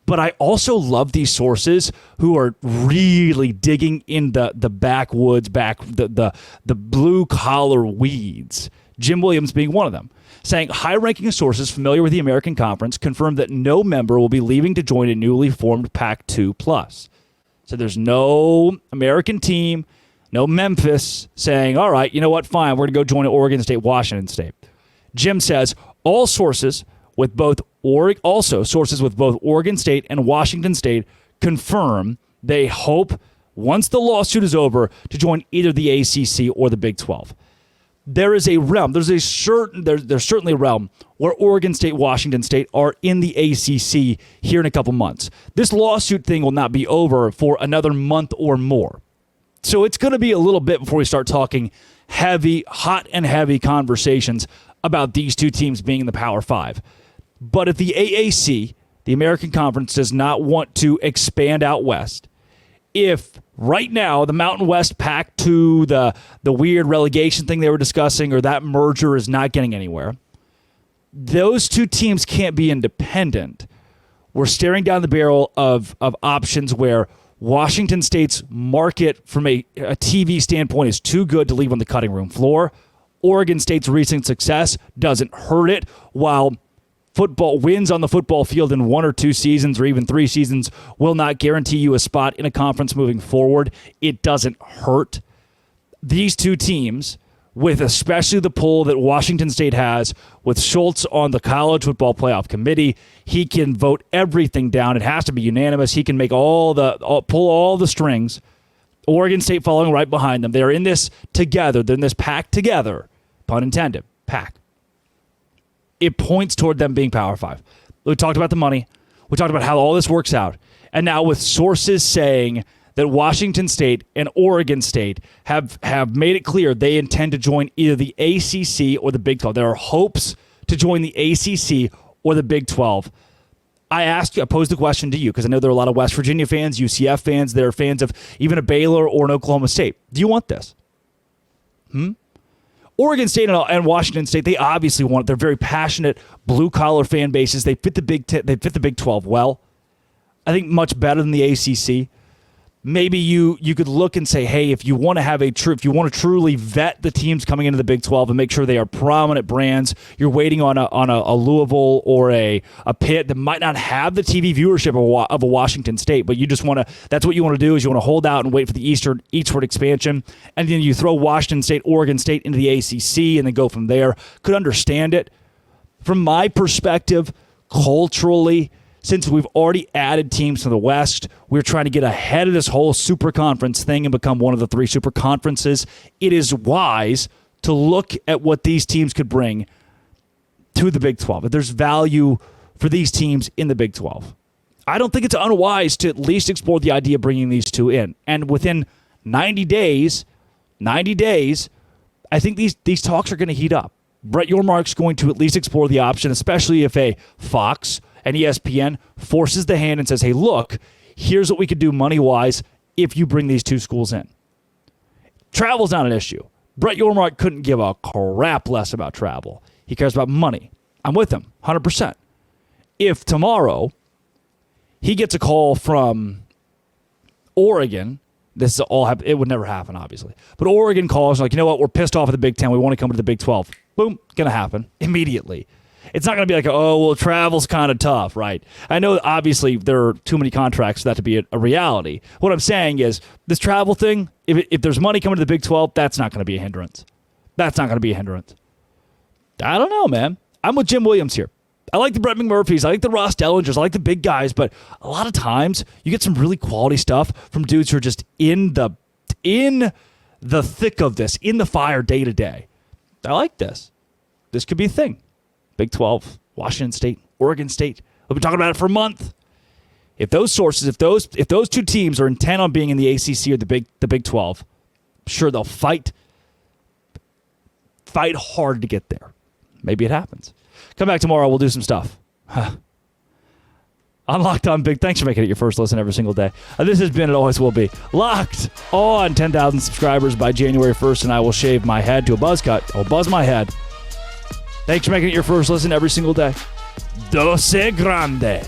But I also love these sources who are really digging in the backwoods, the blue collar weeds. Jim Williams being one of them, saying high-ranking sources familiar with the American Conference confirmed that no member will be leaving to join a newly formed Pac-2+. So there's no American team, no Memphis saying, all right, you know what, fine, we're going to go join Oregon State, Washington State. Jim says all sources with both Oregon State and Washington State confirm they hope, once the lawsuit is over, to join either the ACC or the Big 12. There is a realm. There's certainly a realm where Oregon State, Washington State are in the ACC here in a couple months. This lawsuit thing will not be over for another month or more. So it's going to be a little bit before we start talking hot and heavy conversations about these two teams being in the Power Five. But if the AAC, the American Conference, does not want to expand out west, if right now the Mountain West Pac-2, the weird relegation thing they were discussing, or that merger is not getting anywhere, those two teams can't be independent. We're staring down the barrel of options where Washington State's market from a TV standpoint is too good to leave on the cutting room floor. Oregon State's recent success doesn't hurt it, while football wins on the football field in 1 or 2 seasons or even 3 seasons will not guarantee you a spot in a conference moving forward. It doesn't hurt. These two teams, with especially the pull that Washington State has with Schultz on the college football playoff committee, he can vote everything down. It has to be unanimous. He can make pull all the strings. Oregon State following right behind them. They're in this together. They're in this pack together. Pun intended. Pack. It points toward them being Power 5. We talked about the money. We talked about how all this works out. And now with sources saying that Washington State and Oregon State have made it clear they intend to join either the ACC or the Big 12. There are hopes to join the ACC or the Big 12. I posed the question to you because I know there are a lot of West Virginia fans, UCF fans, there are fans of even a Baylor or an Oklahoma State. Do you want this? Oregon State and Washington State, they obviously want it. They're very passionate, blue-collar fan bases. They fit the Big 12 well. I think much better than the ACC. Maybe you could look and say, hey, if you want to truly vet the teams coming into the Big 12 and make sure they are prominent brands, you're waiting on a Louisville or a Pitt that might not have the TV viewership of a Washington State, but you just want to. That's what you want to do is you want to hold out and wait for the eastward expansion, and then you throw Washington State, Oregon State into the ACC, and then go from there. Could understand it from my perspective, culturally. Since we've already added teams to the West, we're trying to get ahead of this whole super conference thing and become one of the 3 super conferences. It is wise to look at what these teams could bring to the Big 12. If there's value for these teams in the Big 12. I don't think it's unwise to at least explore the idea of bringing these two in. And within 90 days, I think these talks are going to heat up. Brett Yormark's going to at least explore the option, especially if a Fox and ESPN forces the hand and says, hey, look, here's what we could do money-wise if you bring these two schools in. Travel's not an issue. Brett Yormark couldn't give a crap less about travel. He cares about money. I'm with him, 100%. If tomorrow he gets a call from Oregon, it would never happen, obviously. But Oregon calls like, you know what, we're pissed off at the Big 10. We want to come to the Big 12. Boom, going to happen immediately. It's not going to be like, oh, well, travel's kind of tough, right? I know, obviously, there are too many contracts for that to be a reality. What I'm saying is, this travel thing, if there's money coming to the Big 12, that's not going to be a hindrance. That's not going to be a hindrance. I don't know, man. I'm with Jim Williams here. I like the Brett McMurphys. I like the Ross Dellingers. I like the big guys. But a lot of times, you get some really quality stuff from dudes who are just in the thick of this, in the fire day to day. I like this. This could be a thing. Big 12, Washington State, Oregon State. We've been talking about it for a month. If those sources, if those two teams are intent on being in the ACC or the Big 12, I'm sure they'll fight hard to get there. Maybe it happens. Come back tomorrow. We'll do some stuff. I'm Locked On Big. Thanks for making it your first listen every single day. This has been, it always will be, Locked On 10,000 subscribers by January 1st, and I will shave my head to a buzz cut. I will buzz my head. Thanks for making it your first listen every single day. Doce Grande.